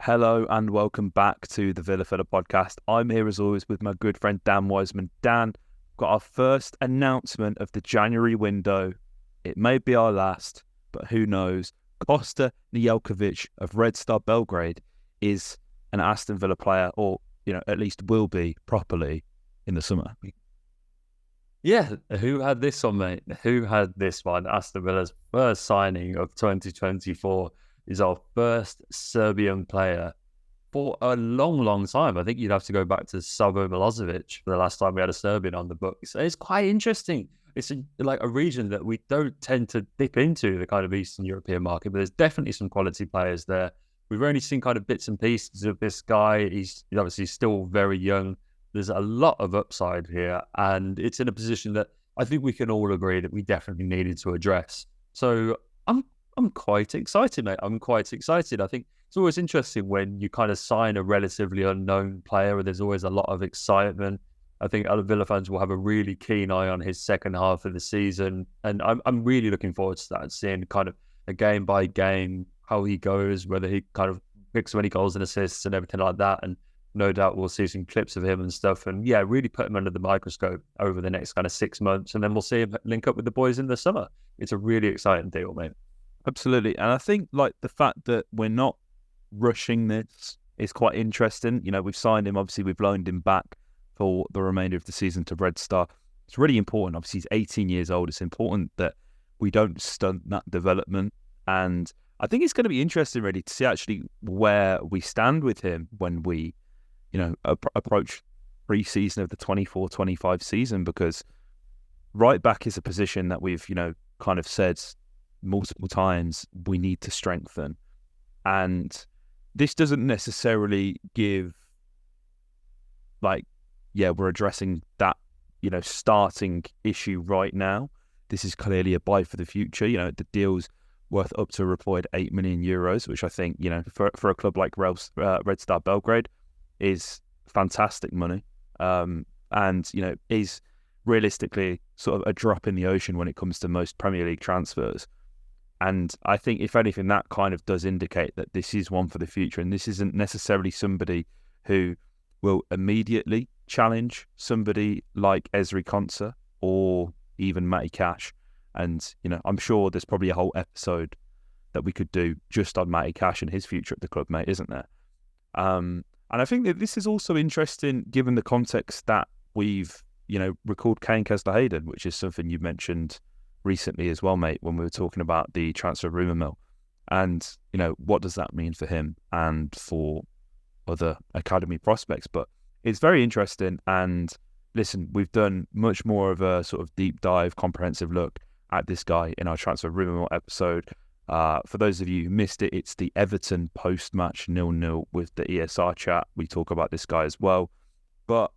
Hello and welcome back to the Villa Fella podcast. I'm here as always with my good friend Dan Wiseman. Dan, got our first announcement of the January window. It may be our last, but who knows? Kosta Nedeljkovic of Red Star Belgrade is an Aston Villa player, or at least will be properly in the summer. Yeah, who had this one, mate? Who had this one? Aston Villa's first signing of 2024 is our first Serbian player for a long, long time. I think you'd have to go back to Savo Milosevic for the last time we had a Serbian on the books. It's quite interesting. It's a region that we don't tend to dip into, the kind of Eastern European market, but there's definitely some quality players there. We've only seen kind of bits and pieces of this guy. He's obviously still very young. There's a lot of upside here, and it's in a position that I think we can all agree that we definitely needed to address. So I'm quite excited, mate. I'm quite excited. I think it's always interesting when you kind of sign a relatively unknown player, and there's always a lot of excitement. I think other Villa fans will have a really keen eye on his second half of the season, and I'm really looking forward to that, seeing kind of a game by game how he goes, whether he kind of picks many goals and assists and everything like that. And no doubt we'll see some clips of him and stuff, and yeah, really put him under the microscope over the next kind of 6 months, and then we'll see him link up with the boys in the summer. It's a really exciting deal, mate. Absolutely. And I think the fact that we're not rushing this is quite interesting. We've signed him, obviously we've loaned him back for the remainder of the season to Red Star. It's really important. Obviously he's 18 years old. It's important that we don't stunt that development. And I think it's going to be interesting really to see actually where we stand with him when we, approach pre-season of the 24-25 season, because right back is a position that we've, kind of said multiple times we need to strengthen, and this doesn't necessarily give we're addressing that starting issue right now. This is clearly a buy for the future. The deal's worth up to a reported €8 million, which I think for a club like Red Star Belgrade is fantastic money, and is realistically sort of a drop in the ocean when it comes to most Premier League transfers. And I think, if anything, that kind of does indicate that this is one for the future. And this isn't necessarily somebody who will immediately challenge somebody like Ezri Konsa or even Matty Cash. And, I'm sure there's probably a whole episode that we could do just on Matty Cash and his future at the club, mate, isn't there? And I think that this is also interesting given the context that we've, recalled Kane Kesler-Hayden, which is something you mentioned recently as well, mate, when we were talking about the transfer rumour mill. And, what does that mean for him and for other academy prospects? But it's very interesting. And listen, we've done much more of a sort of deep dive, comprehensive look at this guy in our transfer rumour mill episode. For those of you who missed it, it's the Everton post-match 0-0 with the ESR chat. We talk about this guy as well. But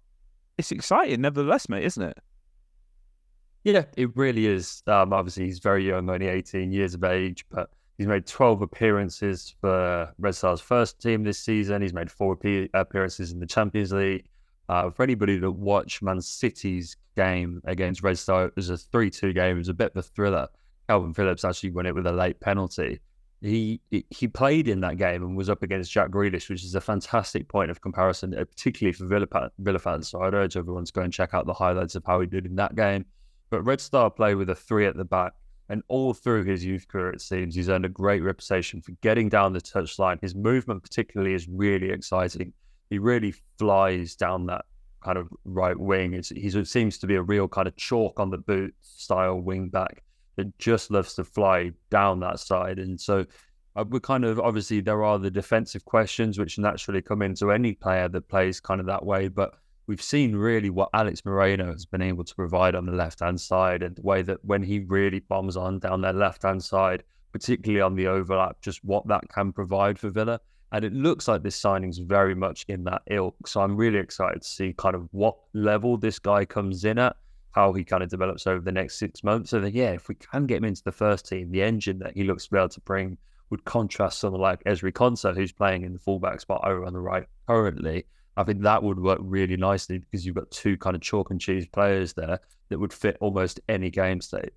it's exciting nevertheless, mate, isn't it? Yeah, it really is. Obviously, he's very young, only 18 years of age, but he's made 12 appearances for Red Star's first team this season. He's made 4 appearances in the Champions League. For anybody that watched Man City's game against Red Star, it was a 3-2 game. It was a bit of a thriller. Calvin Phillips actually won it with a late penalty. He played in that game and was up against Jack Grealish, which is a fantastic point of comparison, particularly for Villa fans. So I'd urge everyone to go and check out the highlights of how he did in that game. But Red Star play with a 3 at the back, and all through his youth career, it seems, he's earned a great reputation for getting down the touchline. His movement particularly is really exciting. He really flies down that kind of right wing. He seems to be a real kind of chalk on the boot style wing back that just loves to fly down that side. And so we're kind of, obviously there are the defensive questions which naturally come into any player that plays kind of that way, but we've seen really what Alex Moreno has been able to provide on the left-hand side, and the way that when he really bombs on down their left-hand side, particularly on the overlap, just what that can provide for Villa. And it looks like this signing's very much in that ilk. So I'm really excited to see kind of what level this guy comes in at, how he kind of develops over the next 6 months. So that, yeah, if we can get him into the first team, the engine that he looks to be able to bring would contrast someone like Ezri Konsa, who's playing in the fullback spot over on the right currently. I think that would work really nicely, because you've got 2 kind of chalk and cheese players there that would fit almost any game state.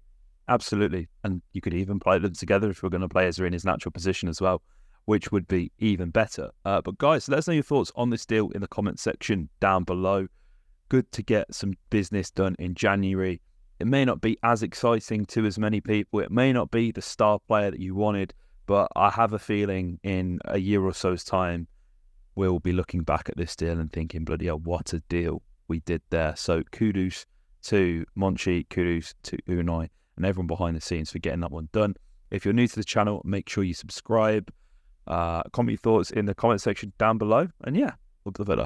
Absolutely. And you could even play them together if we're going to play Ezri in his natural position as well. which would be even better. But guys, let us know your thoughts on this deal in the comment section down below. Good to get some business done in January. It may not be as exciting to as many people. It may not be the star player that you wanted, but I have a feeling in a year or so's time, we'll be looking back at this deal and thinking, bloody hell, what a deal we did there. So kudos to Monchi, kudos to Unai and everyone behind the scenes for getting that one done. If you're new to the channel, make sure you subscribe. Comment your thoughts in the comment section down below. And yeah, Holte Villa.